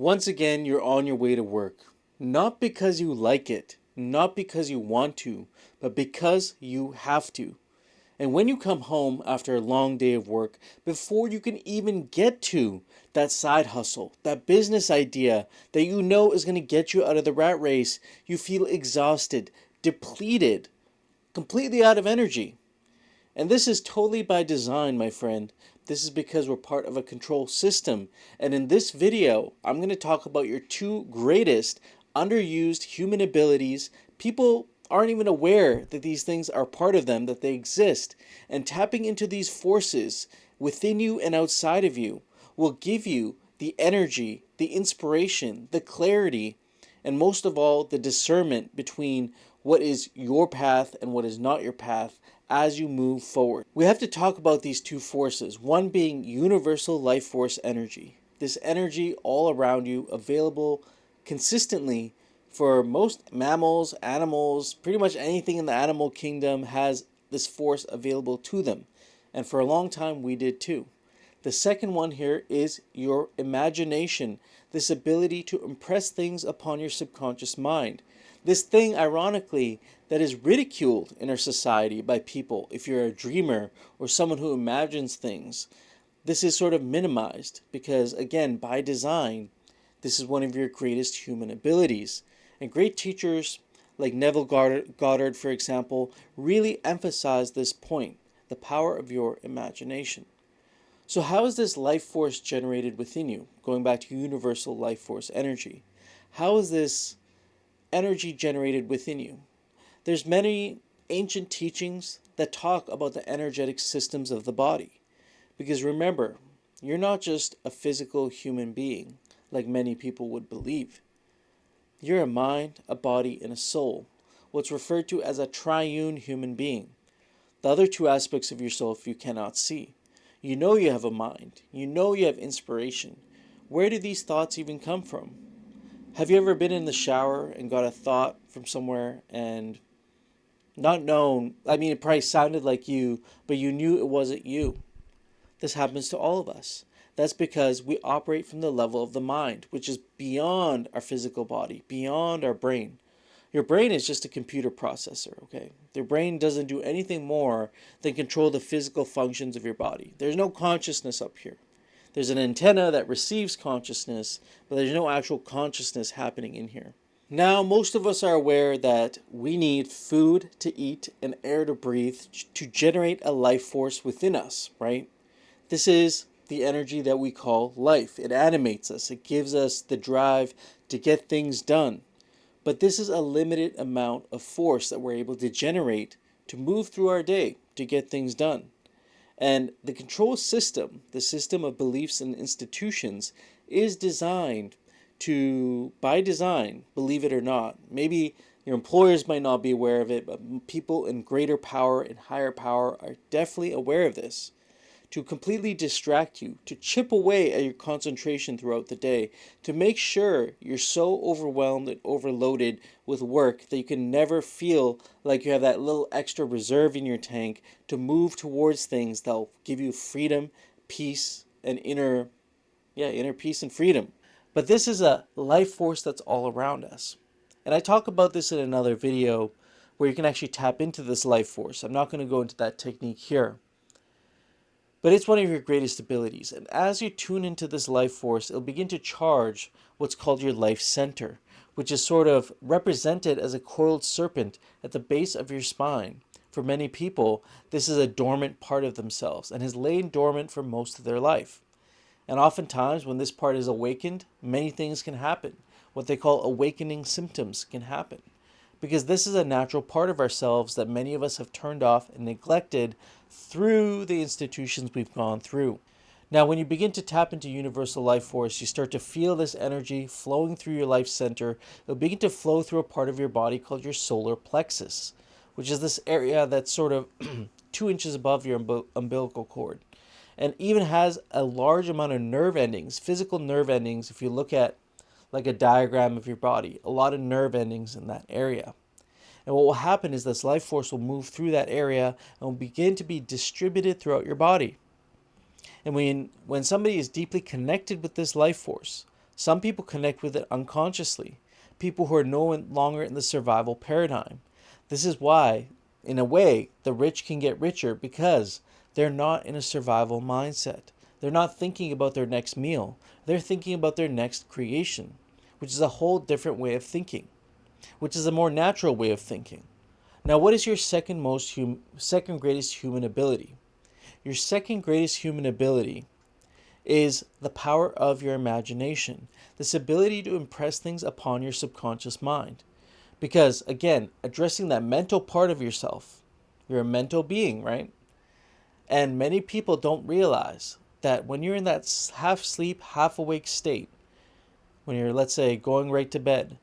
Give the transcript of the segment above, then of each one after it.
Once again, you're on your way to work. Not because you like it, not because you want to, but because you have to. And when you come home after a long day of work, before you can even get to that side hustle, that business idea that you know is going to get you out of the rat race, you feel exhausted, depleted, completely out of energy. And this is totally by design, my friend. This is because we're part of a control system. And in this video, I'm going to talk about your two greatest underused human abilities. People aren't even aware that these things are part of them, that they exist. And tapping into these forces within you and outside of you will give you the energy, the inspiration, the clarity, and most of all, the discernment between what is your path and what is not your path as you move forward. We have to talk about these two forces, one being universal life force energy. This energy all around you, available consistently for most mammals, animals, pretty much anything in the animal kingdom has this force available to them. And for a long time, we did too. The second one here is your imagination, this ability to impress things upon your subconscious mind. This thing, ironically, that is ridiculed in our society by people. If you're a dreamer or someone who imagines things, this is sort of minimized because, again, by design, this is one of your greatest human abilities. And great teachers like Neville Goddard, for example, really emphasize this point, the power of your imagination. So how is this life force generated within you? Going back to universal life force energy. How is this energy generated within you? There's many ancient teachings that talk about the energetic systems of the body. Because remember, you're not just a physical human being, like many people would believe. You're a mind, a body, and a soul, what's referred to as a triune human being. The other two aspects of yourself you cannot see. You know you have a mind. You know you have inspiration. Where do these thoughts even come from? Have you ever been in the shower and got a thought from somewhere and not known, it probably sounded like you, but you knew it wasn't you? This happens to all of us. That's because we operate from the level of the mind, which is beyond our physical body, beyond our brain. Your brain is just a computer processor, okay? Your brain doesn't do anything more than control the physical functions of your body. There's no consciousness up here. There's an antenna that receives consciousness, but there's no actual consciousness happening in here. Now, most of us are aware that we need food to eat and air to breathe to generate a life force within us, right? This is the energy that we call life. It animates us. It gives us the drive to get things done. But this is a limited amount of force that we're able to generate to move through our day to get things done. And the control system, the system of beliefs and institutions, is designed to, by design, believe it or not, maybe your employers might not be aware of it, but people in greater power and higher power are definitely aware of this, to completely distract you, to chip away at your concentration throughout the day, to make sure you're so overwhelmed and overloaded with work that you can never feel like you have that little extra reserve in your tank to move towards things that'll give you freedom, peace, and inner peace and freedom. But this is a life force that's all around us. And I talk about this in another video where you can actually tap into this life force. I'm not going to go into that technique here. But it's one of your greatest abilities. And as you tune into this life force, it'll begin to charge what's called your life center, which is sort of represented as a coiled serpent at the base of your spine. For many people, this is a dormant part of themselves and has lain dormant for most of their life. And oftentimes, when this part is awakened, many things can happen. What they call awakening symptoms can happen. Because this is a natural part of ourselves that many of us have turned off and neglected through the institutions we've gone through. Now, when you begin to tap into universal life force, you start to feel this energy flowing through your life center. It'll begin to flow through a part of your body called your solar plexus, which is this area that's sort of 2 inches above your umbilical cord, and even has a large amount of nerve endings, physical nerve endings. If you look at like a diagram of your body, a lot of nerve endings in that area. And what will happen is this life force will move through that area and will begin to be distributed throughout your body. And when somebody is deeply connected with this life force, Some people connect with it unconsciously, people who are no longer in the survival paradigm. This is why, in a way, the rich can get richer because they're not in a survival mindset. They're not thinking about their next meal. They're thinking about their next creation, which is a whole different way of thinking, which is a more natural way of thinking. Now, what is your second greatest human ability? Your second greatest human ability is the power of your imagination, this ability to impress things upon your subconscious mind. Because, again, addressing that mental part of yourself, you're a mental being, right? And many people don't realize that when you're in that half sleep, half awake state, when you're, let's say, going right to bed,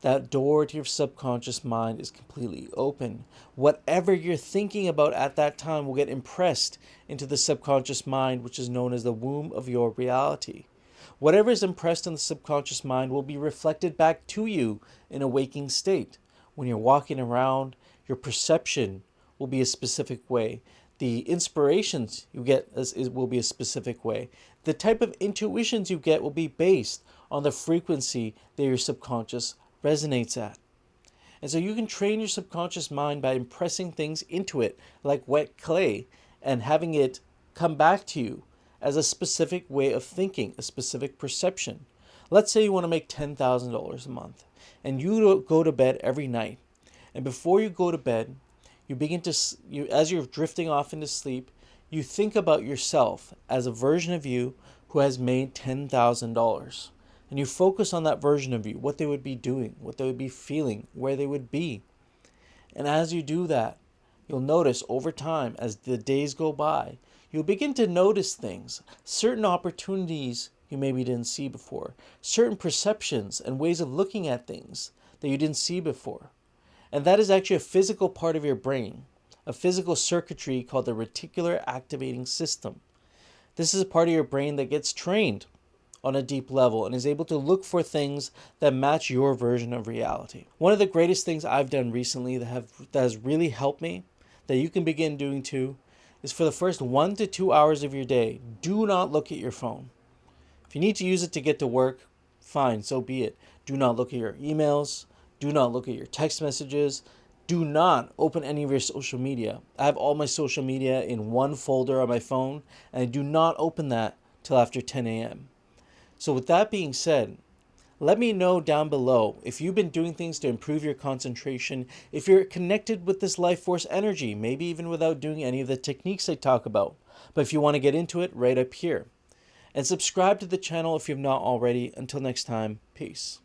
that door to your subconscious mind is completely open. Whatever you're thinking about at that time will get impressed into the subconscious mind, which is known as the womb of your reality. Whatever is impressed in the subconscious mind will be reflected back to you in a waking state. When you're walking around, your perception will be a specific way. The inspirations you get will be a specific way. The type of intuitions you get will be based on the frequency that your subconscious resonates at. And so you can train your subconscious mind by impressing things into it like wet clay and having it come back to you as a specific way of thinking, a specific perception. Let's say you want to make $10,000 a month and you go to bed every night. And before you go to bed, as you're drifting off into sleep, you think about yourself as a version of you who has made $10,000. And you focus on that version of you, what they would be doing, what they would be feeling, where they would be. And as you do that, you'll notice over time, as the days go by, you'll begin to notice things, certain opportunities you maybe didn't see before, certain perceptions and ways of looking at things that you didn't see before. And that is actually a physical part of your brain, a physical circuitry called the reticular activating system. This is a part of your brain that gets trained on a deep level and is able to look for things that match your version of reality. One of the greatest things I've done recently that has really helped me, that you can begin doing too, is for the first 1 to 2 hours of your day, do not look at your phone. If you need to use it to get to work, fine, so be it. Do not look at your emails. Do not look at your text messages. Do not open any of your social media. I have all my social media in one folder on my phone, and I do not open that till after 10 a.m. So with that being said, let me know down below if you've been doing things to improve your concentration, if you're connected with this life force energy, maybe even without doing any of the techniques I talk about. But if you want to get into it, right up here. And subscribe to the channel if you've not already. Until next time, peace.